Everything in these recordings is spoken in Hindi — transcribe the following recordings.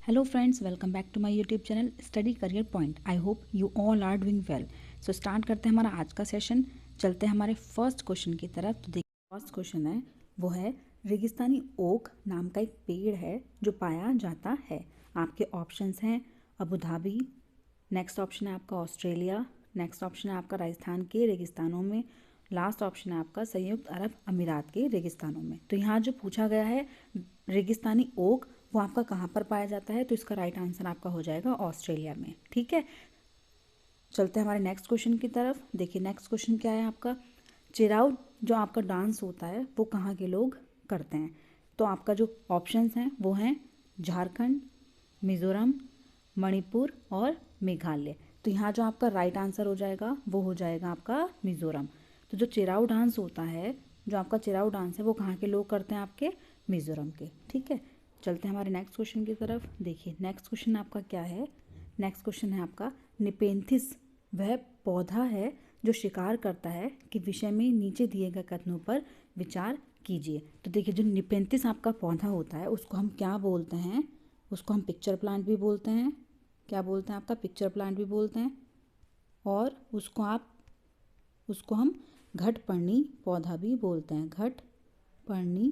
Hello friends, welcome back to my YouTube channel Study Career Point. I hope you all are doing well. So start करते हैं हमारा आज का सेशन। चलते हैं हमारे फर्स्ट क्वेश्चन की तरफ। तो देखिए फर्स्ट क्वेश्चन है वो है रेगिस्तानी ओक नाम का एक पेड़ है जो पाया जाता है। आपके ऑप्शंस हैं अबू धाबी, नेक्स्ट ऑप्शन है आपका ऑस्ट्रेलिया, नेक्स्ट ऑप्शन है आपका राजस्थान के रेगिस्तानों में, लास्ट ऑप्शन है आपका संयुक्त अरब अमीरात के रेगिस्तानों में। तो यहाँ जो पूछा गया है रेगिस्तानी ओक वो आपका कहाँ पर पाया जाता है, तो इसका राइट आंसर आपका हो जाएगा ऑस्ट्रेलिया में। ठीक है, चलते हैं हमारे नेक्स्ट क्वेश्चन की तरफ। देखिए नेक्स्ट क्वेश्चन क्या है आपका, चिराउ जो आपका डांस होता है वो कहाँ के लोग करते हैं। तो आपका जो ऑप्शंस हैं वो हैं झारखंड, मिज़ोरम, मणिपुर और मेघालय। तो यहाँ जो आपका राइट आंसर हो जाएगा वो हो जाएगा आपका मिज़ोरम। तो जो चिराउ डांस होता है, जो आपका चिराउ डांस है वो कहाँ के लोग करते हैं, आपके मिज़ोरम के। ठीक है, चलते हैं हमारे नेक्स्ट क्वेश्चन की तरफ। देखिए नेक्स्ट क्वेश्चन आपका क्या है, नेक्स्ट क्वेश्चन है आपका निपेंथिस वह पौधा है जो शिकार करता है कि विषय में नीचे दिए गए कथनों पर विचार कीजिए। तो देखिए जो निपेंथिस आपका पौधा होता है उसको हम क्या बोलते हैं, उसको हम पिक्चर प्लांट भी बोलते हैं। क्या बोलते हैं आपका, पिक्चर प्लांट भी बोलते हैं। और उसको हम घटपर्णी पौधा भी बोलते हैं, घटपर्णी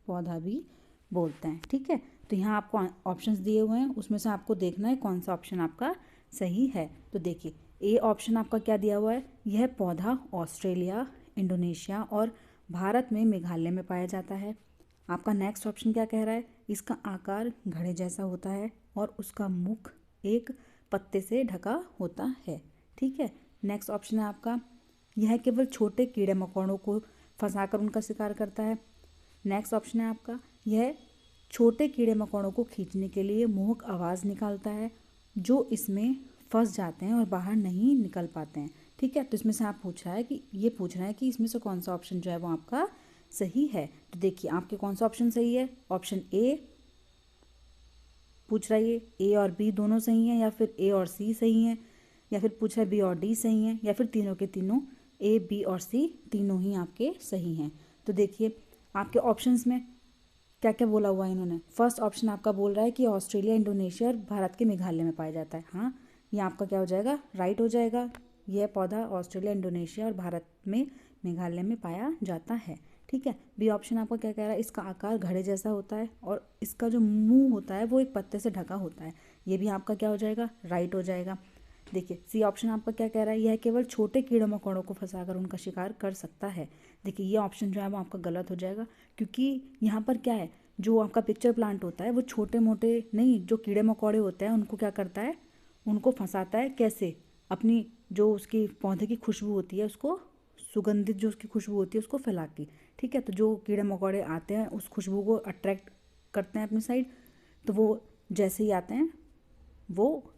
पौधा भी बोलते हैं। ठीक है, तो यहाँ आपको ऑप्शंस दिए हुए हैं, उसमें से आपको देखना है कौन सा ऑप्शन आपका सही है। तो देखिए ए ऑप्शन आपका क्या दिया हुआ है, यह पौधा ऑस्ट्रेलिया, इंडोनेशिया और भारत में मेघालय में पाया जाता है। आपका नेक्स्ट ऑप्शन क्या कह रहा है, इसका आकार घड़े जैसा होता है और उसका मुख एक पत्ते से ढका होता है। ठीक है, नेक्स्ट ऑप्शन है आपका यह केवल छोटे कीड़े मकोड़ों को फंसाकर उनका शिकार करता है। नेक्स्ट ऑप्शन है आपका यह छोटे कीड़े मकोड़ों को खींचने के लिए मोहक आवाज़ निकालता है जो इसमें फंस जाते हैं और बाहर नहीं निकल पाते हैं। ठीक है, तो इसमें से आप पूछ रहा है कि इसमें से कौन सा ऑप्शन जो है वो आपका सही है। तो देखिए आपके कौन सा ऑप्शन सही है, ऑप्शन ए पूछ रहा है ए और बी दोनों सही हैं, या फिर ए और सी सही हैं, या फिर पूछ रहा है बी और डी सही हैं, या फिर तीनों के तीनों ए बी और सी तीनों ही आपके सही हैं। तो देखिए आपके ऑप्शंस में क्या क्या बोला हुआ है इन्होंने। फर्स्ट ऑप्शन आपका बोल रहा है कि ऑस्ट्रेलिया, इंडोनेशिया और भारत के मेघालय में पाया जाता है। हाँ, ये आपका क्या हो जाएगा, राइट हो जाएगा। यह पौधा ऑस्ट्रेलिया, इंडोनेशिया और भारत में मेघालय में पाया जाता है। ठीक है, बी ऑप्शन आपका क्या कह रहा है, इसका आकार घड़े जैसा होता है और इसका जो मुंह होता है वो एक पत्ते से ढका होता है। ये भी आपका क्या हो जाएगा, राइट हो जाएगा। देखिए सी ऑप्शन आपका क्या कह रहा है, यह केवल छोटे कीड़े मकोड़ों को फंसाकर उनका शिकार कर सकता है। देखिए ये ऑप्शन जो है वो आपका गलत हो जाएगा, क्योंकि यहाँ पर क्या है, जो आपका पिक्चर प्लांट होता है वो छोटे मोटे नहीं, जो कीड़े मकोड़े होते हैं उनको क्या करता है, उनको फंसाता है। कैसे, अपनी जो उसकी पौधे की खुशबू होती है उसको, सुगंधित जो उसकी खुशबू होती है उसको फैला के। ठीक है, तो जो कीड़े मकोड़े आते हैं उस खुशबू को अट्रैक्ट करते हैं अपनी साइड, तो वो जैसे ही आते हैं वो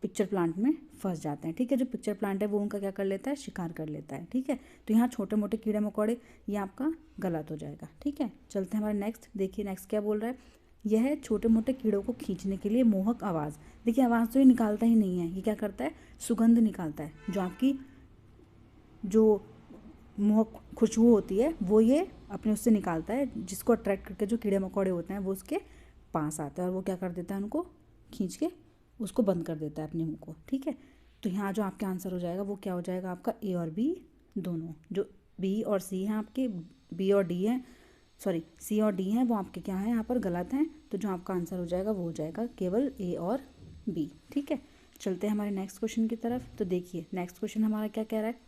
पिक्चर प्लांट में फंस जाते हैं। ठीक है, जो पिक्चर प्लांट है वो उनका क्या कर लेता है, शिकार कर लेता है। ठीक है, तो यहाँ छोटे मोटे कीड़े मकोड़े ये आपका गलत हो जाएगा। ठीक है, चलते हैं हमारे नेक्स्ट। देखिए नेक्स्ट क्या बोल रहा है, यह छोटे मोटे कीड़ों को खींचने के लिए मोहक आवाज़। देखिए आवाज़ तो ये निकालता ही नहीं है, ये क्या करता है, सुगंध निकालता है। जो आपकी जो मोहक खुशबू होती है वो ये अपने उससे निकालता है, जिसको अट्रैक्ट करके जो कीड़े मकोड़े होते हैं वो उसके पास आते हैं और वो क्या कर देता है, उनको खींच के उसको बंद कर देता है अपने मुंह को। ठीक है, तो यहाँ जो आपका आंसर हो जाएगा वो क्या हो जाएगा, आपका ए और बी दोनों, जो बी और सी हैं आपके, बी और डी हैं, सॉरी सी और डी हैं, वो आपके क्या हैं यहाँ पर गलत हैं। तो जो आपका आंसर हो जाएगा वो हो जाएगा केवल ए और बी। ठीक है, चलते हैं हमारे नेक्स्ट क्वेश्चन की तरफ। तो देखिए नेक्स्ट क्वेश्चन हमारा क्या कह रहा है,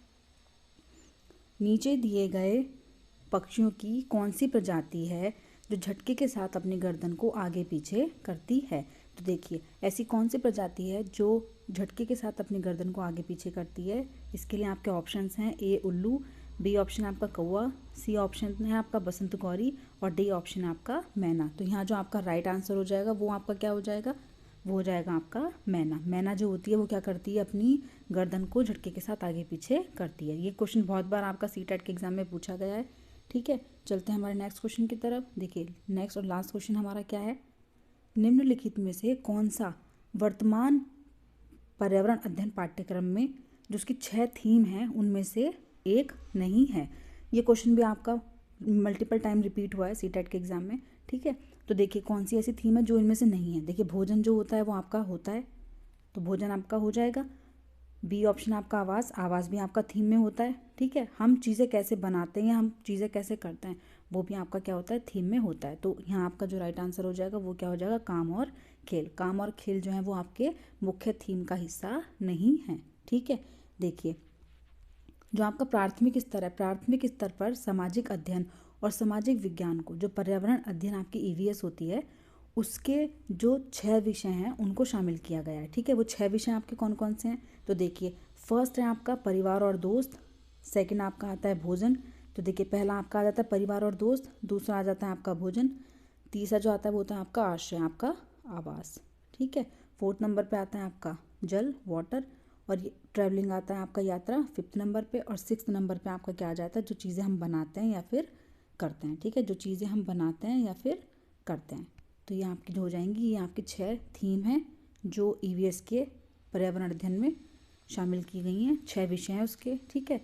नीचे दिए गए पक्षियों की कौन सी प्रजाति है जो झटके के साथ अपनी गर्दन को आगे पीछे करती है। तो देखिए ऐसी कौन सी प्रजाति है जो झटके के साथ अपनी गर्दन को आगे पीछे करती है। इसके लिए आपके ऑप्शंस हैं ए उल्लू, बी ऑप्शन आपका कौवा, सी ऑप्शन है आपका बसंत गौरी और डी ऑप्शन आपका मैना। तो यहाँ जो आपका राइट आंसर हो जाएगा वो आपका क्या हो जाएगा, वो हो जाएगा आपका मैना। मैना जो होती है वो क्या करती है, अपनी गर्दन को झटके के साथ आगे पीछे करती है। ये क्वेश्चन बहुत बार आपका सीटेट के एग्जाम में पूछा गया है। ठीक है, चलते हैं हमारे नेक्स्ट क्वेश्चन की तरफ। देखिए नेक्स्ट और लास्ट क्वेश्चन हमारा क्या है, निम्नलिखित में से कौन सा वर्तमान पर्यावरण अध्ययन पाठ्यक्रम में जो उसकी 6 थीम हैं उनमें से एक नहीं है। ये क्वेश्चन भी आपका मल्टीपल टाइम रिपीट हुआ है सीटेट के एग्जाम में। ठीक है, तो देखिए कौन सी ऐसी थीम है जो इनमें से नहीं है। देखिए भोजन जो होता है वो आपका होता है, तो भोजन आपका हो जाएगा। बी ऑप्शन आपका आवास, आवास भी आपका थीम में होता है। ठीक है, हम चीज़ें कैसे बनाते हैं या हम चीज़ें कैसे करते हैं वो भी आपका क्या होता है, थीम में होता है। तो यहाँ आपका जो राइट आंसर हो जाएगा वो क्या हो जाएगा, काम और खेल। काम और खेल जो है वो आपके मुख्य थीम का हिस्सा नहीं है। ठीक है, देखिए जो आपका प्राथमिक स्तर है, प्राथमिक स्तर पर सामाजिक अध्ययन और सामाजिक विज्ञान को, जो पर्यावरण अध्ययन आपकी ईवीएस होती है, उसके जो 6 विषय हैं उनको शामिल किया गया है। ठीक है, वो 6 विषय आपके कौन कौन से हैं, तो देखिए फर्स्ट है आपका परिवार और दोस्त, सेकंड आपका आता है भोजन। तो देखिए पहला आपका आ जाता है परिवार और दोस्त, दूसरा आ जाता है आपका भोजन, तीसरा जो आता है वो होता है आपका आश्रय, आपका आवास। ठीक है, फोर्थ नंबर पे आता है आपका जल, वाटर, और ये ट्रैवलिंग आता है आपका यात्रा फिफ्थ नंबर पे, और सिक्स्थ नंबर पे आपका क्या आ जाता है, जो चीज़ें हम बनाते हैं या फिर करते हैं। ठीक है, जो चीज़ें हम बनाते हैं या फिर करते हैं। तो ये आपकी जो हो जाएंगी, ये आपकी 6 थीम हैं जो ईवीएस के पर्यावरण अध्ययन में शामिल की गई हैं, 6 विषय हैं उसके। ठीक है,